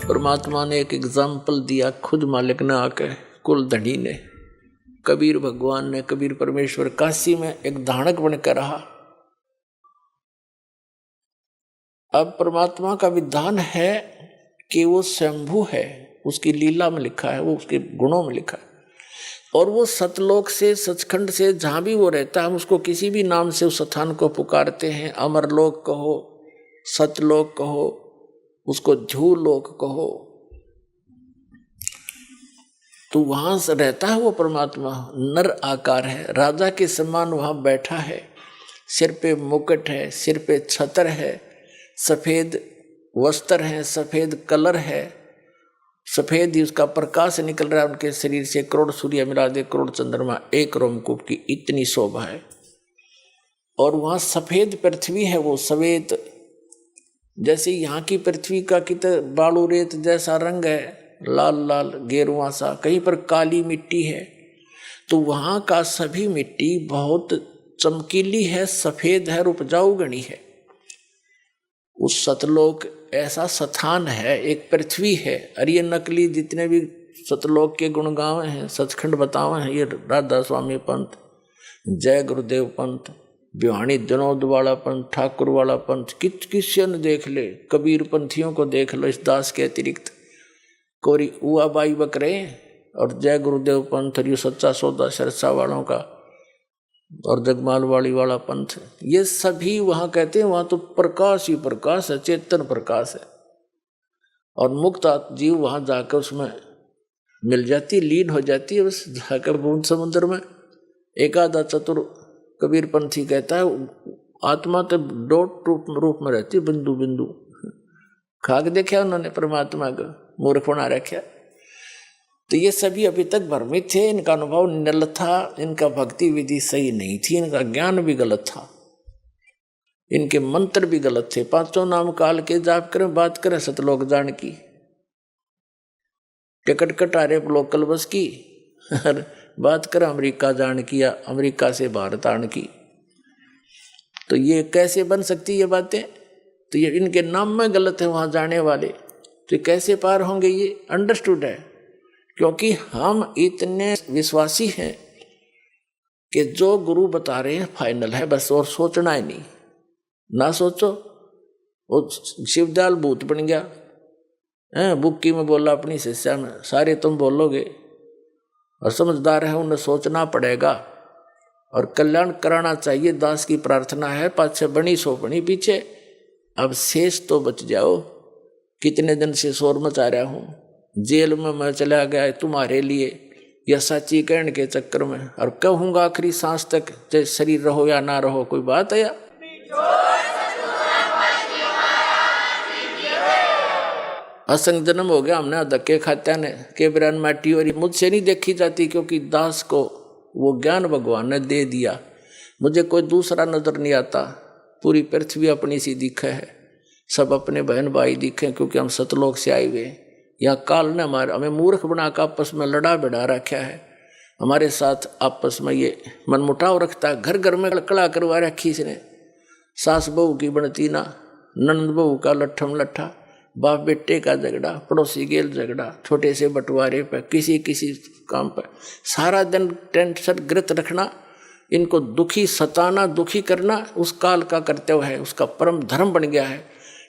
परमात्मा ने एक एग्जाम्पल दिया, खुद मालिक ने आके, कुल धनी ने, कबीर भगवान ने, कबीर परमेश्वर काशी में एक धानक बनकर रहा। अब परमात्मा का विधान है कि वो स्वयंभू है, उसकी लीला में लिखा है, वो उसके गुणों में लिखा है, और वो सतलोक से, सचखंड से, जहां भी वो रहता है, हम उसको किसी भी नाम से उस स्थान को पुकारते हैं। अमरलोक कहो, सतलोक कहो, उसको झूलोक कहो, तो वहां से रहता है वो परमात्मा। नर आकार है, राजा के समान वहां बैठा है, सिर पे मुकुट है, सिर पे छत्र है, सफेद वस्त्र है, सफेद कलर है, सफेद ही उसका प्रकाश निकल रहा है उनके शरीर से। करोड़ सूर्य मिला दे, करोड़ चंद्रमा एक रोमकूप की, इतनी शोभा है। और वहां सफेद पृथ्वी है, वो सफेद, जैसे यहाँ की पृथ्वी का कितना बालू रेत जैसा रंग है, लाल लाल गेरुआ सा, कहीं पर काली मिट्टी है, तो वहाँ का सभी मिट्टी बहुत चमकीली है, सफेद है और उपजाऊ गणी है। उस सतलोक ऐसा स्थान है, एक पृथ्वी है। और ये नकली जितने भी सतलोक के गुणगांव हैं, सचखंड बतावे हैं, ये राधा स्वामी पंथ, जय गुरुदेव पंथ, बिहानी जनोद वाला पंथ, ठाकुर वाला पंथ, किसी ने देख ले, कबीर पंथियों को देख लो, इस दास के अतिरिक्त कोरी उआ बाई बकरे, और जय गुरुदेव पंथ, और ये सच्चा सौदा सरसा वालों का, और जगमाल वाली वाला पंथ, ये सभी वहां कहते हैं वहां तो प्रकाश ही प्रकाश है, चेतन प्रकाश है। और मुक्त जीव वहां जाकर उसमें मिल जाती, लीन हो जाती है, बस जाकर बूंद समुद्र में। एकादा चतुर कबीर पंथी कहता है आत्मा तो डॉट रूप में रहती है, बिंदु बिंदु। खाक देखा उन्होंने परमात्मा को, मूर्ख बना रखा। तो ये सभी अभी तक भ्रमित थे, इनका अनुभव निल था, इनका भक्ति विधि सही नहीं थी, इनका ज्ञान भी गलत था, इनके मंत्र भी गलत थे। पांचों नाम काल के जाप करें, बात करें सतलोक जान की, टिकट कटारे लोकल बस की, बात करें अमेरिका जान की या अमेरिका से भारत आने की। तो ये कैसे बन सकती ये बातें? तो ये इनके नाम में गलत है वहां जाने वाले, तो कैसे पार होंगे? ये अंडरस्टूड है, क्योंकि हम इतने विश्वासी हैं कि जो गुरु बता रहे हैं फाइनल है, बस और सोचना ही नहीं। ना सोचो, वो शिवदयाल भूत बन गया है, बुक्की में बोला अपनी शिष्या में, सारे तुम बोलोगे, और समझदार है उन्हें सोचना पड़ेगा और कल्याण कराना चाहिए। दास की प्रार्थना है, पाछे बनी सो बनी पीछे, अब शेष तो बच जाओ। कितने दिन से शोर मचा रहा हूँ, जेल में मैं चला गया तुम्हारे लिए, या सच्ची कहने के चक्कर में, और कहूँगा आखिरी सांस तक, चाहे शरीर रहो या ना रहो, कोई बात है या? असंग जन्म हो गया हमने धक्के खात्या ने, के बिरान माटी, और मुझसे नहीं देखी जाती, क्योंकि दास को वो ज्ञान भगवान ने दे दिया। मुझे कोई दूसरा नजर नहीं आता, पूरी पृथ्वी अपनी सी दिखे है, सब अपने बहन भाई दिखे, क्योंकि हम सतलोक से आए हुए। यहाँ काल ने हमें मूर्ख बनाकर आपस में लड़ा बिड़ा रखा है, हमारे साथ आपस में ये मनमुटाव रखता है। घर घर में कड़ा करवा रखी इसने, सास बहू की बनती ना, नंद बहू का लट्ठम लट्ठा, बाप बेटे का झगड़ा, पड़ोसी गेल झगड़ा, छोटे से बंटवारे पे, किसी किसी काम पर सारा दिन टेंशन ग्रत रखना, इनको दुखी सताना, दुखी करना उस काल का कर्तव्य है, उसका परम धर्म बन गया है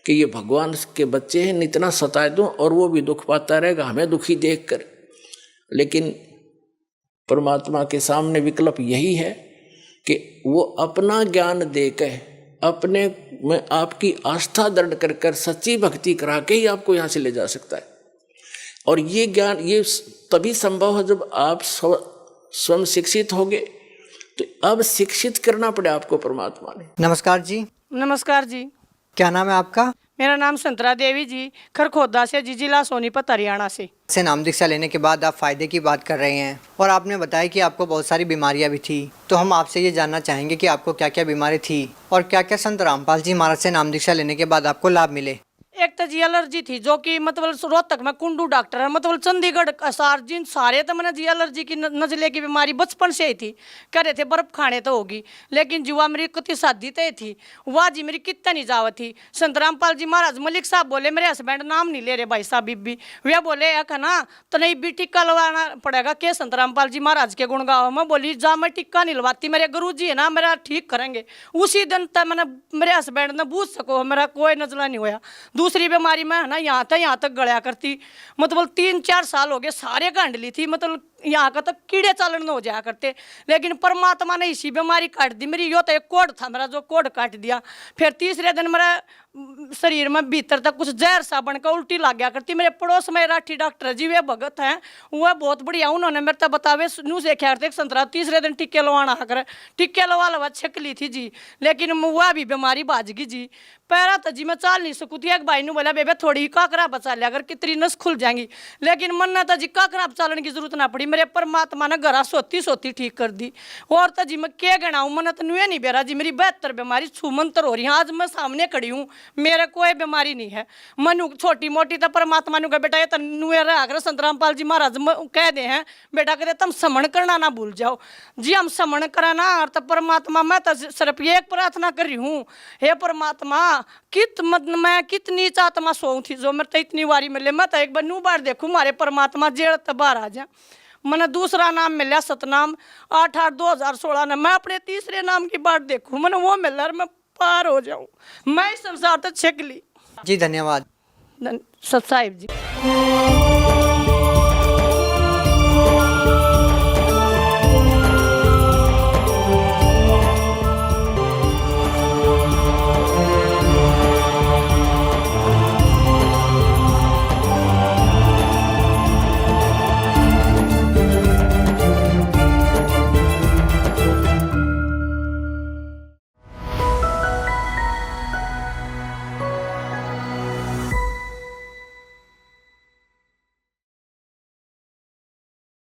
कि ये भगवान के बच्चे हैं, इतना सताए दूं और वो भी दुख पाता रहेगा हमें दुखी देखकर। लेकिन परमात्मा के सामने विकल्प यही है कि वो अपना ज्ञान देकर, अपने में आपकी आस्था दृढ़ कर कर सच्ची भक्ति करा के ही आपको यहाँ से ले जा सकता है। और ये ज्ञान ये तभी संभव है जब आप स्वयं शिक्षित होंगे। तो अब शिक्षित करना पड़े आपको परमात्मा ने। नमस्कार जी। नमस्कार जी। क्या नाम है आपका? मेरा नाम संतरा देवी जी, खरखोदा से जी, जिला सोनीपत, हरियाणा से नाम दीक्षा लेने के बाद आप फायदे की बात कर रहे हैं, और आपने बताया कि आपको बहुत सारी बीमारियां भी थी। तो हम आपसे ये जानना चाहेंगे कि आपको क्या क्या बीमारी थी और क्या क्या संत रामपाल जी महाराज से नाम दीक्षा लेने के बाद आपको लाभ मिले। एक एक तो जी एलर्जी थी, जो कि मतलब रोहतक में कुंडू डॉक्टर है, मतलब चंडीगढ़ असार जिन सारे तो मैंने जी एलर्जी की नजले की बीमारी बचपन से ही थी, कह रहे थे बर्फ खाने तो होगी, लेकिन जुआ मेरी कति शादी तय थी, वाह जी मेरी कितना नहीं जावत थी। संत रामपाल जी महाराज मलिक साहब बोले, मेरे हस्बैंड नाम नहीं ले रहे भाई साहब बीबी, वे बोले एक है ना तो नहीं भी टिक्का लगवाना पड़ेगा के संत रामपाल जी महाराज के गुण गाओ। मैं बोली जा मैं टिक्का नहीं लगवाती, मेरे गुरु जी है ना मेरा ठीक करेंगे। उसी दिन तक मैंने मेरे हस्बैंड ने बूझ सको मेरा कोई नजला नहीं होया। दूसरी बीमारी में है ना यहाँ तक गड़िया करती, मतलब 3-4 साल हो गए सारे गांडली थी, मतलब यहाँ का तो कीड़े चालन हो जाया करते, लेकिन परमात्मा ने इसी बीमारी काट दी मेरी। यो तो एक कोड था मेरा जो कोड काट दिया। फिर तीसरे दिन मेरा शरीर में भीतर तक कुछ जहर सा बनकर उल्टी लग गया करती। मेरे पड़ोस में राठी डॉक्टर जी वे भगत हैं, वह बहुत बढ़िया, उन्होंने मेरे तक बतावे न्यूज देखा करते संतरा तीसरे दिन टिक्के लवाना आकर टिक्के लवा छक ली थी जी, लेकिन वह भी बीमारी बाज गई जी। पैरा तो जी मैं चाल नहीं सकू थी। एक भाई ने बोला बेबे थोड़ी काकरा बचा लिया अगर कितनी नस खुल जाएंगी, लेकिन मन ने तो जी काकरा चालने की जरूरत ना पड़ी, मेरे परमात्मा ने घरा सोती ठीक कर दी। और तो जी मैं क्या गणाऊँ, मन तो नुए नहीं बेरा जी मेरी 72 बीमारी छूमंतर हो रही है। आज मैं सामने खड़ी हूँ, मेरे कोई बीमारी नहीं है। मनु छोटी मोटी तो परमात्मा ने कहा बेटा ये तो नुए रहा कर संत रामपाल जी महाराज कह दे हैं बेटा कहते तुम समण करना ना भूल जाओ जी। हम समण करा ना और तो परमात्मा मैं तो सिर्फ ये एक प्रार्थना कर रही हूँ, हे परमात्मा मैं कितनी आत्मा सोऊं थी जो मेरे तो इतनी बारी मिले, मैं तो एक बार नू बार देखूँ मारे परमात्मा जेड़ तो बाहर आ जा। मैंने दूसरा नाम मिला सतनाम 8/8/2016 ने, मैं अपने तीसरे नाम की बात देखूँ मैंने वो मिला मैं पार हो जाऊँ, मैं इस संसार तक छक ली जी धन्यवाद। सब साहिब जी।